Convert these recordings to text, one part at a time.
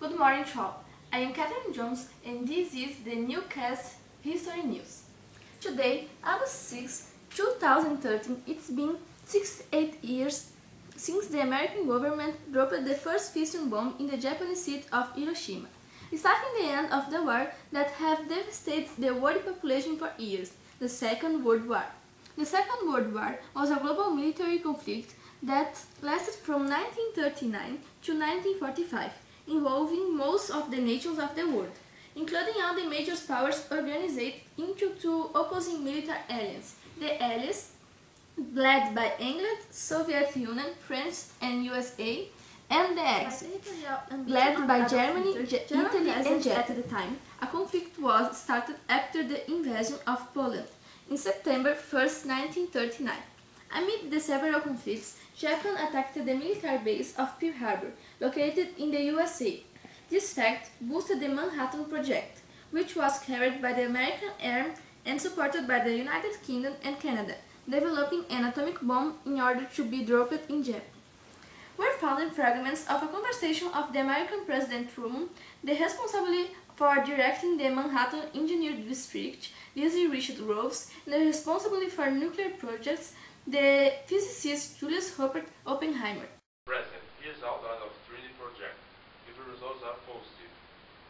Good morning to all. I am Catherine Jones and this is the Newcast History News. Today, August 6, 2013, it's been 68 years since the American government dropped the first fission bomb in the Japanese city of Hiroshima, starting the end of the war that have devastated the world population for years, the Second World War. The Second World War was a global military conflict that lasted from 1939 to 1945, involving most of the nations of the world, including all the major powers organized into two opposing military alliances, the Allies, led by England, Soviet Union, France and USA, and the Axis, led by Germany, Italy and Japan. At the time, a conflict was started after the invasion of Poland in September 1, 1939. Amid the several conflicts, Japan attacked the military base of Pearl Harbor, located in the USA. This fact boosted the Manhattan Project, which was carried by the American Army and supported by the United Kingdom and Canada, developing an atomic bomb in order to be dropped in Japan. Were found fragments of a conversation of the American President Truman, the responsible for directing the Manhattan Engineering District, Dizzy Richard Groves, and the responsible for nuclear projects, the physicist Julius Rupert Oppenheimer. President, here's outline of 3D project. If the results are positive,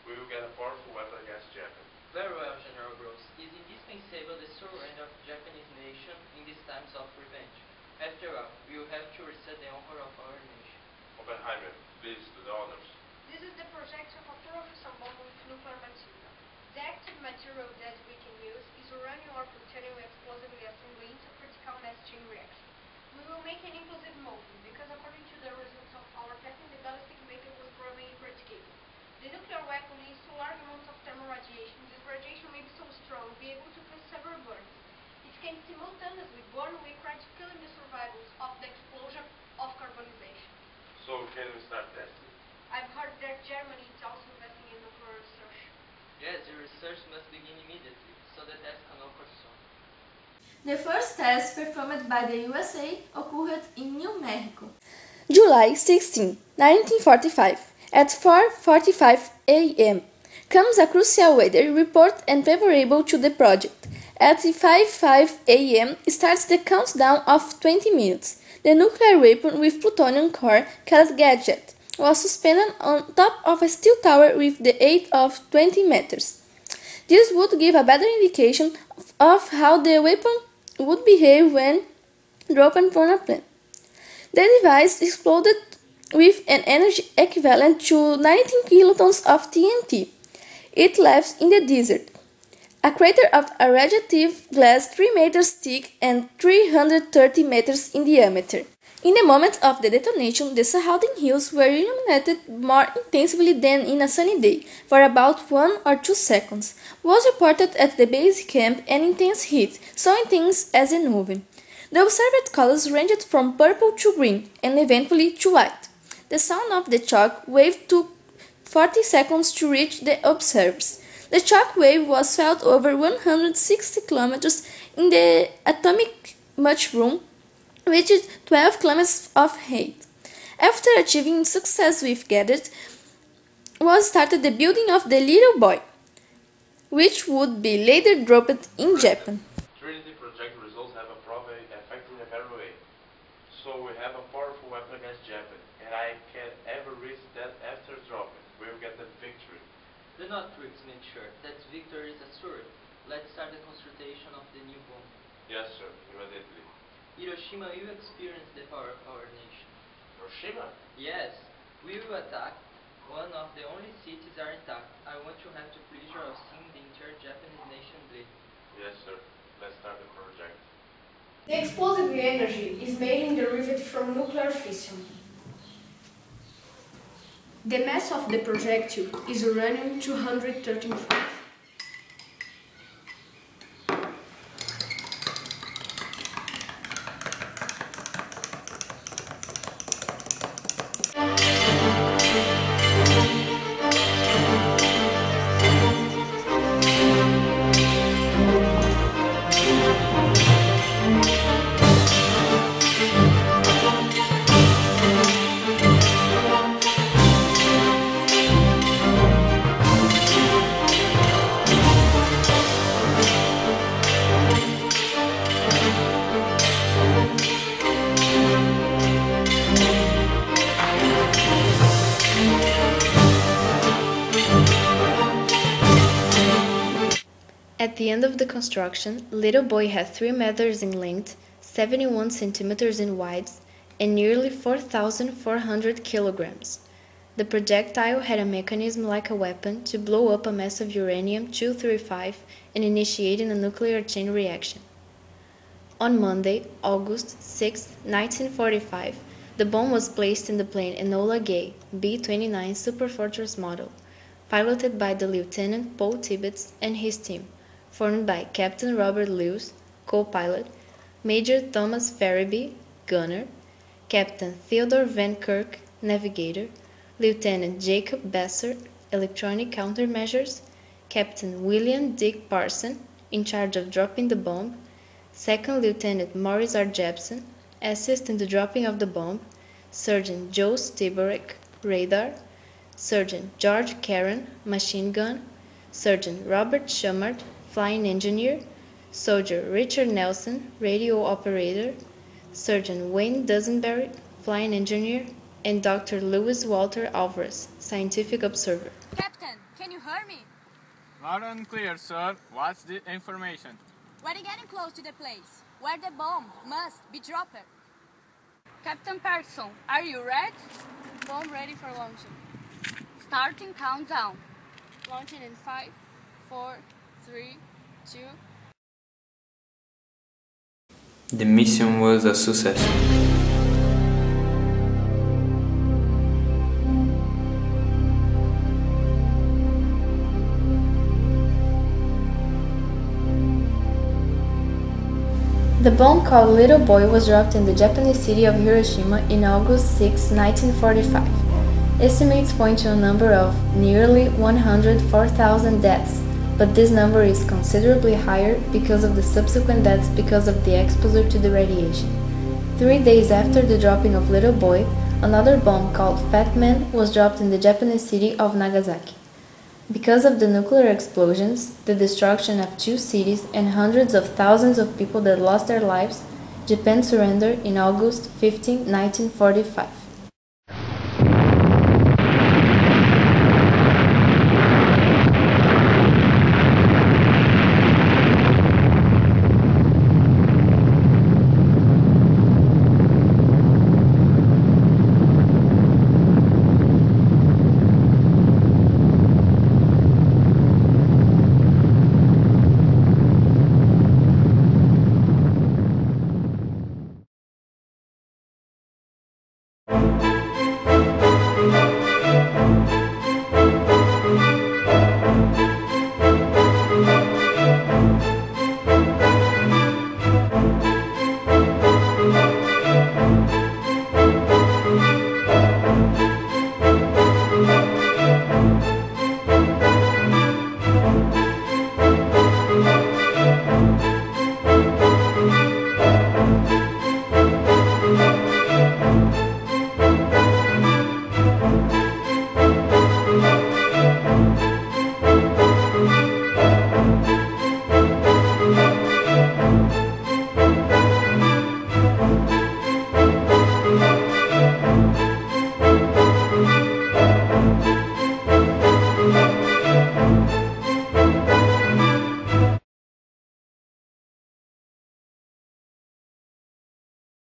we will get a powerful weapon against Japan. Very well, General Groves. It is indispensable the surrender of the Japanese nation in these times of revenge. After all, we will have to reset the honor of our nation. Oppenheimer, please do the honors. This is the projection of a fusion bomb with nuclear material. The active material that we can use is uranium or plutonium explosively assembled into critical mass chain reaction. We will make an implosive molding because according to the results of our testing, the ballistic method was proven impracticable. The nuclear weapon leads to large amounts of thermal radiation. This radiation may be so strong, be able to cause several burns. It can simultaneously burn Ukraine, killing the survivors of the explosion of carbonization. So can we start testing? I've heard that Germany is also investing in nuclear research. Yes, the research must begin immediately, so the test can occur soon. The first test performed by the USA occurred in New Mexico. July 16, 1945, at 4:45 a.m. comes a crucial weather report and favorable to the project. At 5:05 a.m. starts the countdown of 20 minutes. The nuclear weapon with plutonium core, called Gadget, was suspended on top of a steel tower with the height of 20 meters. This would give a better indication of how the weapon would behave when dropped from a plane. The device exploded with an energy equivalent to 19 kilotons of TNT. It left in the desert, a crater of a radioactive glass 3 meters thick and 330 meters in diameter. In the moment of the detonation, the surrounding hills were illuminated more intensively than in a sunny day, for about 1 or 2 seconds. Was reported at the base camp an intense heat, so intense as an oven. The observed colors ranged from purple to green, and eventually to white. The sound of the shock wave took 40 seconds to reach the observers. The shock wave was felt over 160 kilometers in the atomic mushroom, reached 12 kilometers of height. After achieving success with Gadget, was started the building of the little boy, which would be later dropped in Japan. 3D project results have a proven effect in a better way. So we have a powerful weapon against Japan, and I can ever risk that after dropping, we will get the victory. Do not tricks, make sure that victory is assured. Let's start the consultation of the new bomb. Yes, sir, immediately. Hiroshima will experience the power of our nation. Hiroshima? Yes, we will attack. One of the only cities are intact. I want to have the pleasure of seeing the entire Japanese nation bleed. Yes, sir. Let's start the project. The explosive energy is mainly derived from nuclear fission. The mass of the projectile is uranium-235. the end of the construction, Little Boy had 3 meters in length, 71 centimeters in width, and nearly 4,400 kilograms. The projectile had a mechanism like a weapon to blow up a mass of uranium-235 and initiating a nuclear chain reaction. On Monday, August 6, 1945, the bomb was placed in the plane Enola Gay B-29 Superfortress model, piloted by the Lieutenant Paul Tibbets and his team, formed by Captain Robert Lewis, co-pilot, Major Thomas Farraby, gunner, Captain Theodore Van Kirk, navigator, Lieutenant Jacob Besser, electronic countermeasures, Captain William Dick Parson, in charge of dropping the bomb, Second Lieutenant Morris R. Jepson, assist in the dropping of the bomb, Sergeant Joe Stiborek, radar, Sergeant George Caron, machine gun, Sergeant Robert Schummert, flying engineer, Soldier Richard Nelson, radio operator, Sergeant Wayne Dusenberry, flying engineer, and Dr. Louis Walter Alvarez, scientific observer. Captain, can you hear me? Loud and clear, sir. What's the information? We're getting close to the place where the bomb must be dropped. Captain Patterson, are you ready? Bomb ready for launching. Starting countdown. Launching in 5, 4, 3, 2. The mission was a success. The bomb called Little Boy was dropped in the Japanese city of Hiroshima in August 6, 1945. Estimates point to a number of nearly 104,000 deaths, but this number is considerably higher because of the subsequent deaths because of the exposure to the radiation. 3 days after the dropping of Little Boy, another bomb called Fat Man was dropped in the Japanese city of Nagasaki. Because of the nuclear explosions, the destruction of 2 cities, and hundreds of thousands of people that lost their lives, Japan surrendered in August 15, 1945.